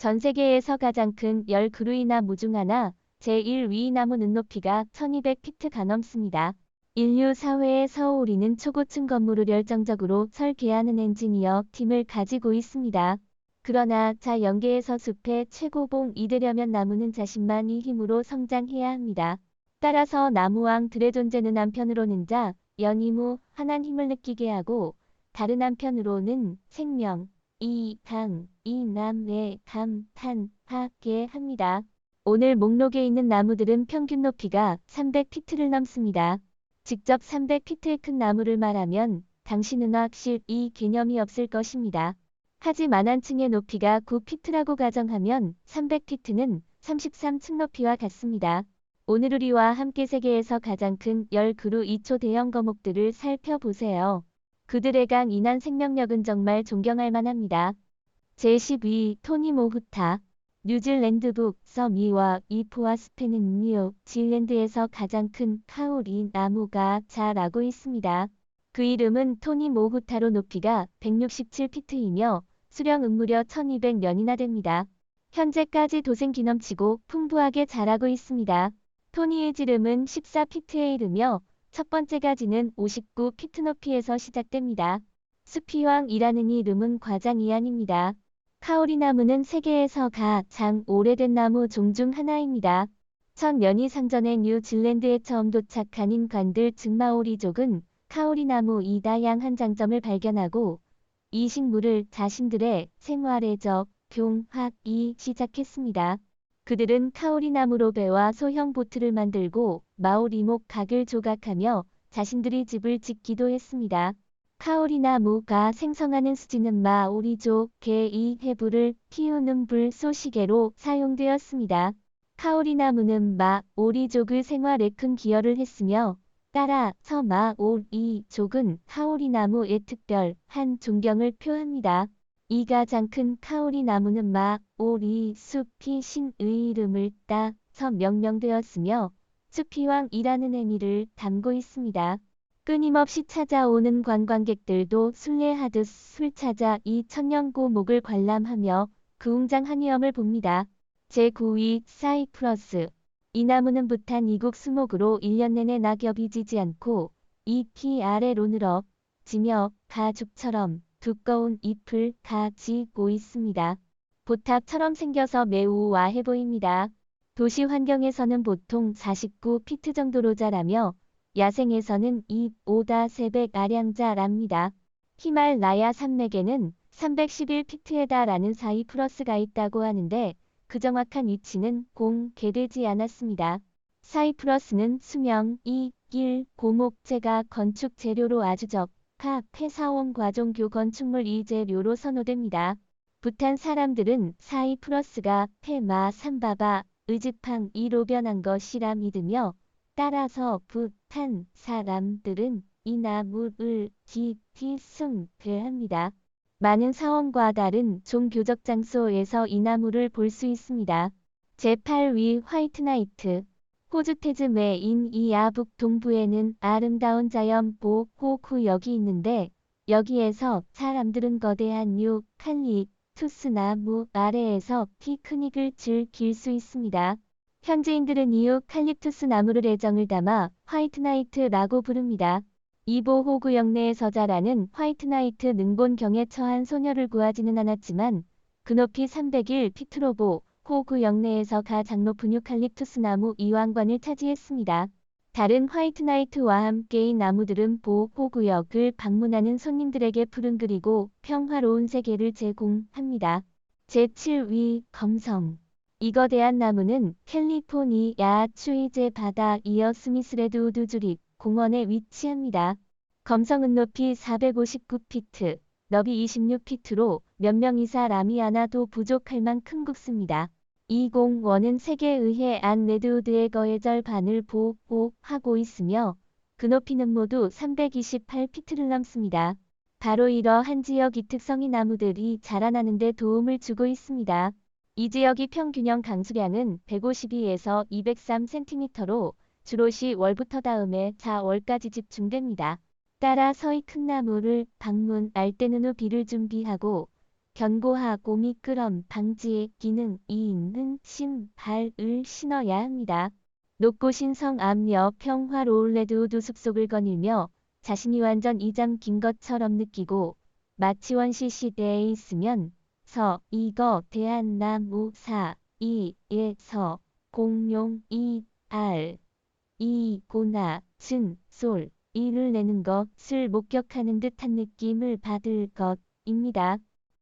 전 세계에서 가장 큰 열 그루이 나무 중 하나, 제1위 나무 눈높이가 1200피트가 넘습니다. 인류 사회에 서울이는 초고층 건물을 열정적으로 설계하는 엔지니어 팀을 가지고 있습니다. 그러나 자연계에서 숲의 최고봉이 되려면 나무는 자신만이 힘으로 성장해야 합니다. 따라서 나무왕들의 존재는 한편으로는 자, 연이무, 한한 힘을 느끼게 하고 다른 한편으로는 생명, 이, 강, 이, 남, 외, 감, 탄, 하게 합니다. 오늘 목록에 있는 나무들은 평균 높이가 300피트를 넘습니다. 직접 300피트의 큰 나무를 말하면 당신은 확실 이 개념이 없을 것입니다. 하지만 한 층의 높이가 9피트라고 가정하면 300피트는 33층 높이와 같습니다. 오늘 우리와 함께 세계에서 가장 큰 열 그루 2초 대형 거목들을 살펴보세요. 그들의 강인한 생명력은 정말 존경할 만합니다. 제12 토니 모후타 뉴질랜드 북 서미와 이포와 스페는 뉴질랜드에서 가장 큰 카오리 나무가 자라고 있습니다. 그 이름은 토니 모후타로 높이가 167피트이며 수령은 무려 1200년이나 됩니다. 현재까지 도생기 넘치고 풍부하게 자라고 있습니다. 토니의 지름은 14피트에 이르며 첫 번째 가지는 59피트 높이에서 시작됩니다. 숲이왕이라는 이름은 과장이 아닙니다. 카오리 나무는 세계에서 가장 오래된 나무 종 중 하나입니다. 1000년이 상전에 뉴질랜드에 처음 도착한 인간들 즉 마오리족은 카오리 나무 이 다양한 장점을 발견하고 이 식물을 자신들의 생활의 적용하기 시작했습니다. 그들은 카오리 나무로 배와 소형 보트를 만들고 마오리목 각을 조각하며 자신들이 집을 짓기도 했습니다. 카오리 나무가 생성하는 수지는 마오리족의 해부를 키우는 불쏘시개로 사용되었습니다. 카오리 나무는 마오리족의 생활에 큰 기여를 했으며 따라서 마오리족은 카오리 나무에 특별한 존경을 표합니다. 이 가장 큰 카오리 나무는 마오리 숲이 신의 이름을 따서 명명되었으며 숲이왕이라는 의미를 담고 있습니다. 끊임없이 찾아오는 관광객들도 순례하듯 술 찾아 이 천년고목을 관람하며 그 웅장한 위엄을 봅니다. 제9위 사이프러스 이 나무는 부탄 이국 수목으로 1년 내내 낙엽이 지지 않고 잎이 아래로 늘어지며 가죽처럼 두꺼운 잎을 가지고 있습니다. 보탑처럼 생겨서 매우 우아해 보입니다. 도시 환경에서는 보통 49피트 정도로 자라며 야생에서는 2~5 아량 자랍니다. 히말라야 산맥에는 311피트에 달하는 사이프러스가 있다고 하는데 그 정확한 위치는 공개되지 않았습니다. 사이프러스는 수명, 길, 고목재가 건축 재료로 아주 적합해 사원과종교 건축물 이 재료로 선호됩니다. 부탄 사람들은 사이프러스가 페마 삼바바 의지팡이로 변한 것이라 믿으며 따라서 부탄 사람들은 이 나무를 깊이 숭배합니다. 많은 사원과 다른 종교적 장소에서 이 나무를 볼 수 있습니다. 제8위 화이트나이트 호주 태즈메인 이아북 동부에는 아름다운 자연 보호구역이 있는데 여기에서 사람들은 거대한 유칼립투스 나무 아래에서 피크닉을 즐길 수 있습니다. 현지인들은 이 유칼립투스 나무를 애정을 담아 화이트나이트라고 부릅니다. 이 보호구역 내에서 자라는 화이트나이트 능본경에 처한 소녀를 구하지는 않았지만 그 높이 301피트로 보호구역 내에서 가장 높은 유칼립투스 나무 이왕관을 차지했습니다. 다른 화이트나이트와 함께 이 나무들은 보호구역을 방문하는 손님들에게 푸른 그리고 평화로운 세계를 제공합니다. 제7위 검성 이 거대한 나무는 캘리포니아 추위제 바다 이어 스미스레드우드 주립 공원에 위치합니다. 검성은 높이 459피트, 너비 26피트로 몇 명의 사람이 하나도 부족할 만큼 굵습니다. 이 공원은 세계에 의해 안 레드우드의 거의 절반을 보호하고 있으며 그 높이는 모두 328피트를 넘습니다. 바로 이러한 지역이 특성이 나무들이 자라나는 데 도움을 주고 있습니다. 이 지역의 평균형 강수량은 152에서 203cm로 주로 10월부터 다음해 4월까지 집중됩니다. 따라서 이 큰 나무를 방문할 때는 우비를 준비하고 견고하고 미끄럼 방지의 기능이 있는 신발을 신어야 합니다. 높고 신성 압력 평화 롤레드 우드 숲속을 거닐며 자신이 완전 이잠긴 것처럼 느끼고 마치 원시 시대에 있으면 서 이거 대한나무 사이에서 공룡 이알 이고나 층솔 이를 내는 것을 목격하는 듯한 느낌을 받을 것입니다.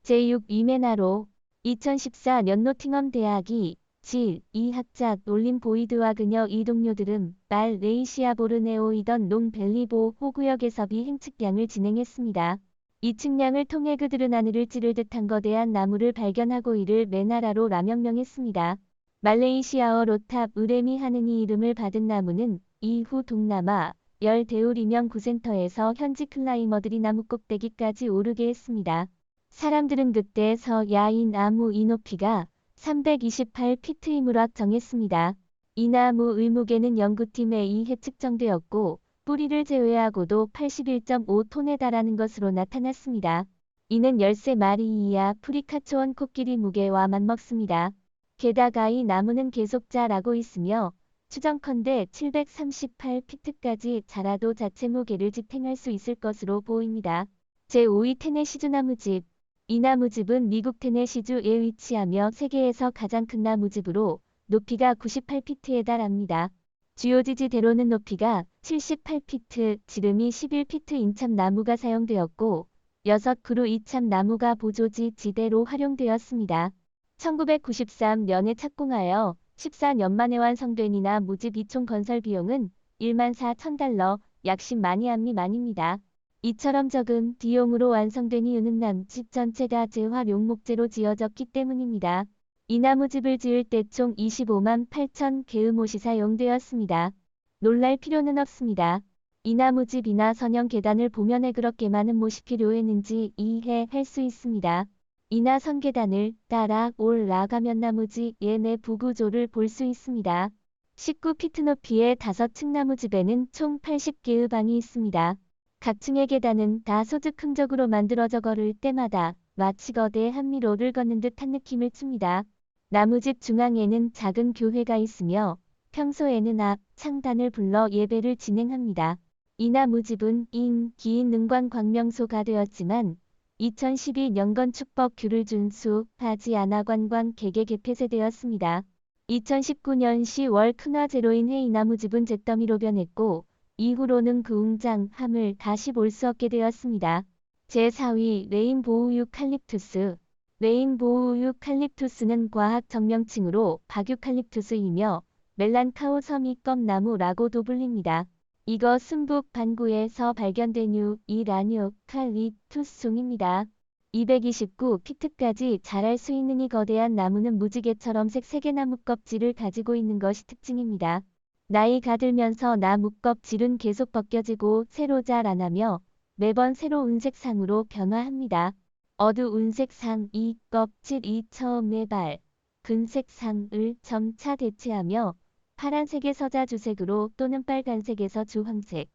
제6 위메나로 2014년 노팅엄 대학이 질2학자 놀린 보이드와 그녀 이 동료들은 말레이시아 보르네오이던 롱밸리 보호구역에서 비행 측량을 진행했습니다. 이 측량을 통해 그들은 하늘을 찌를 듯한 거대한 나무를 발견하고 이를 메나라로 라명명했습니다. 말레이시아어 로탑 으레미 하는 이 이름을 받은 나무는 이후 동남아 열 대우리명 구센터에서 현지 클라이머들이 나무 꼭대기까지 오르게 했습니다. 사람들은 그때서 야이 나무 이 높이가 328피트임으로 정했습니다. 이 나무의 무게는 연구팀에 의해 측정되었고 뿌리를 제외하고도 81.5톤에 달하는 것으로 나타났습니다. 이는 13마리 이하 프리카초원 코끼리 무게와 맞먹습니다. 게다가 이 나무는 계속 자라고 있으며 추정컨대 738피트까지 자라도 자체 무게를 지탱할 수 있을 것으로 보입니다. 제5위 테네시주 나무집. 이 나무집은 미국 테네시주에 위치하며 세계에서 가장 큰 나무집으로 높이가 98피트에 달합니다. 주요 지지대로는 높이가 78피트, 지름이 11피트인 참나무가 사용되었고 6그루 이 참나무가 보조지 지대로 활용되었습니다. 1993년에 착공하여 14년 만에 완성된 이 나무집 이총 건설 비용은 14,000달러, 약 10만 미만입니다. 이처럼 적은 비용으로 완성된 이유는 나무집 전체가 재활용 목재로 지어졌기 때문입니다. 이 나무집을 지을 때 총 25만 8천 개의 못이 사용되었습니다. 놀랄 필요는 없습니다. 이 나무집이나 선형 계단을 보면 왜 그렇게 많은 못이 필요했는지 이해할 수 있습니다. 이나 선계단을 따라 올라가면 나무집의 내부 구조를 볼 수 있습니다. 19피트 높이의 5층 나무집에는 총 80개의 방이 있습니다. 각 층의 계단은 다 소즉 흔적으로 만들어져 걸을 때마다 마치 거대한 미로를 걷는 듯한 느낌을 줍니다. 나무집 중앙에는 작은 교회가 있으며 평소에는 앞 창단을 불러 예배를 진행합니다. 이 나무집은 긴 능관 광명소가 되었지만 2012년 건축법 규를 준수하지 않아 관광객에게 폐쇄되었습니다. 2019년 10월 큰 화재로 인해 이 나무집은 잿더미로 변했고 이후로는 그 웅장함을 다시 볼 수 없게 되었습니다. 제4위 레인보우 유칼립투스. 레인보우 유칼립투스는 과학 정명칭으로 박유칼립투스이며 멜란카오 서미껌나무라고도 불립니다. 이거 순북 반구에서 발견된 유이라뉴칼립투스종입니다. 229피트까지 자랄 수 있는 이 거대한 나무는 무지개처럼 색세개나무 껍질을 가지고 있는 것이 특징입니다. 나이가 들면서 나무 껍질은 계속 벗겨지고 새로 자라나며 매번 새로운 색상으로 변화합니다. 어두운 색상 이 껍질이 처음에 밝은 색상을 점차 대체하며 파란색에서 자주색으로 또는 빨간색에서 주황색,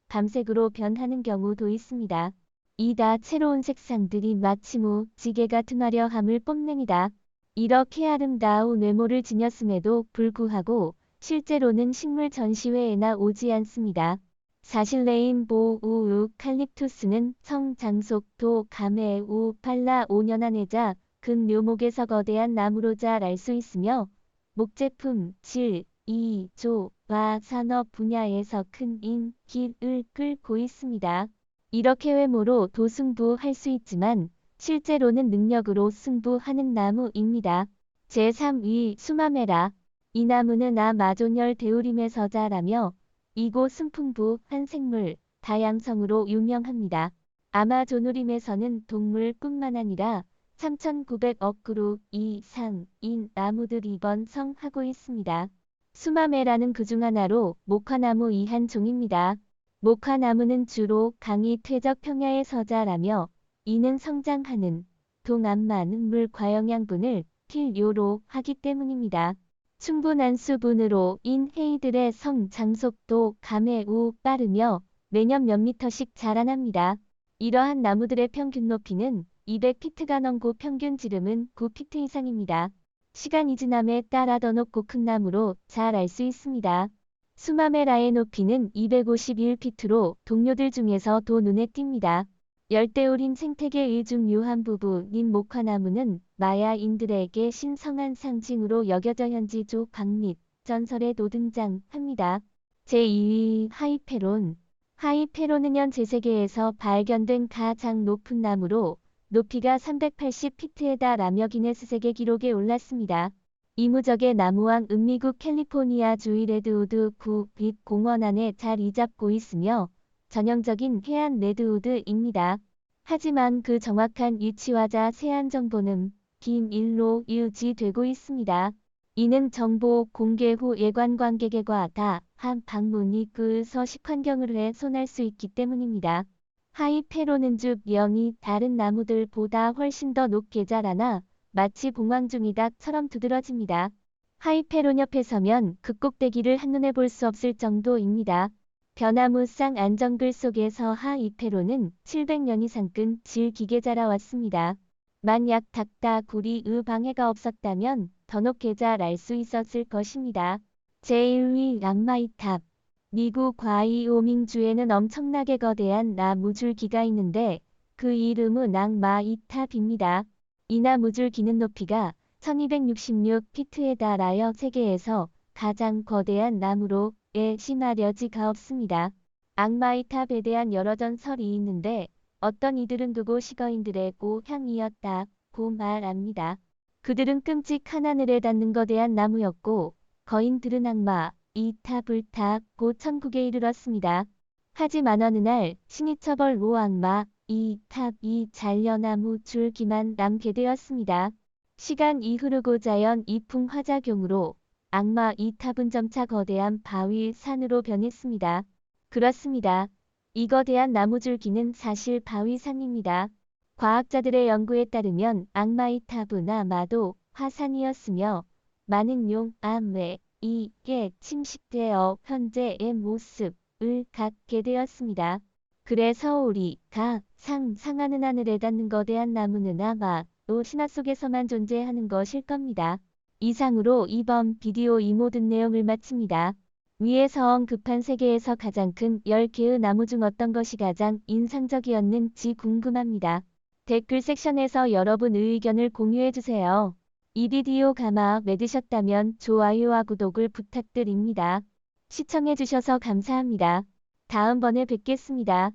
밤색으로 변하는 경우도 있습니다. 이 다채로운 색상들이 마치 무지개 같은 화려함을 뽐냅니다. 이렇게 아름다운 외모를 지녔음에도 불구하고 실제로는 식물 전시회에나 오지 않습니다. 사실 레인보우 유칼립투스는 성장속도 매우 빨라 5년 안에 큰 묘목에서 거대한 나무로 자랄 수 있으며 목제품, 질, 이조와 산업 분야에서 큰 인기를 끌고 있습니다. 이렇게 외모로 도승부할 수 있지만 실제로는 능력으로 승부하는 나무입니다. 제3위 수마메라. 이 나무는 아마존열 대우림에서 자라며 이곳은 풍부한 생물 다양성으로 유명합니다. 아마존우림에서는 동물뿐만 아니라 3,900억 그루 이상인 나무들이 번성하고 있습니다. 수마메라는 그중 하나로 목화나무의 한 종입니다. 목화나무는 주로 강이 퇴적 평야에서 자라며 이는 성장하는 동안 많은 물 과영양분을 필요로 하기 때문입니다. 충분한 수분으로 인해이들의 성장속도 매우 빠르며 매년 몇 미터씩 자라납니다. 이러한 나무들의 평균 높이는 200피트가 넘고 평균 지름은 9피트 이상입니다. 시간이 지남에 따라 더 높고 큰 나무로 잘 알 수 있습니다. 수마메라의 높이는 251피트로 동료들 중에서 더 눈에 띕니다. 열대우림 생태계의 중요한 부분인 목화나무는 마야인들에게 신성한 상징으로 여겨져 현지조 박립 전설에도 등장합니다. 제2위 하이페론. 하이페론은 현재 세계에서 발견된 가장 높은 나무로 높이가 380피트에 달하며 기네스 세계 기록에 올랐습니다. 이무적의 나무왕 미국 캘리포니아주의 레드우드 국립 공원 안에 자리 잡고 있으며 전형적인 해안 레드우드입니다. 하지만 그 정확한 위치와 자세한 정보는 비밀로 유지되고 있습니다. 이는 정보 공개 후 예관 관객에 과다한 방문이 그 서식 환경을 훼손할 수 있기 때문입니다. 하이페론은 주변이 다른 나무들보다 훨씬 더 높게 자라나 마치 봉황 중이다처럼 두드러집니다. 하이페론 옆에 서면 그 꼭대기를 한눈에 볼 수 없을 정도입니다. 벼나무 쌍안정글 속에서 하이페론은 700년 이상 끈질기게 자라왔습니다. 만약 닥다구리의 방해가 없었다면 더 높게 자랄 수 있었을 것입니다. 제1위 악마이탑. 미국 와이오밍주에는 엄청나게 거대한 나무줄기가 있는데 그 이름은 악마이탑입니다. 이 나무줄기는 높이가 1266피트에 달하여 세계에서 가장 거대한 나무로 의심하려지가 없습니다. 악마이탑에 대한 여러 전설이 있는데 어떤 이들은 두고 시거인들의 고향이었다고 말합니다. 그들은 끔찍한 하늘에 닿는 거대한 나무였고 거인들은 악마 이 탑을 타고 천국에 이르렀습니다. 하지만 어느 날 신이 처벌로 악마 이 탑이 잘려나무 줄기만 남게 되었습니다. 시간이 흐르고 자연 이풍 화작용으로 악마 이 탑은 점차 거대한 바위 산으로 변했습니다. 그렇습니다. 이 거대한 나무줄기는 사실 바위산입니다. 과학자들의 연구에 따르면 악마 이 탑은 아마도 화산이었으며 많은 용암에 이게 침식되어 현재의 모습을 갖게 되었습니다. 그래서 우리가 상상하는 하늘에 닿는 거대한 나무는 아마도 신화 속에서만 존재하는 것일 겁니다. 이상으로 이번 비디오 이 모든 내용을 마칩니다. 위에서 언급한 세계에서 가장 큰 10개의 나무 중 어떤 것이 가장 인상적이었는지 궁금합니다. 댓글 섹션에서 여러분의 의견을 공유해주세요. 이 비디오가 마음에 드셨다면 좋아요와 구독을 부탁드립니다. 시청해주셔서 감사합니다. 다음번에 뵙겠습니다.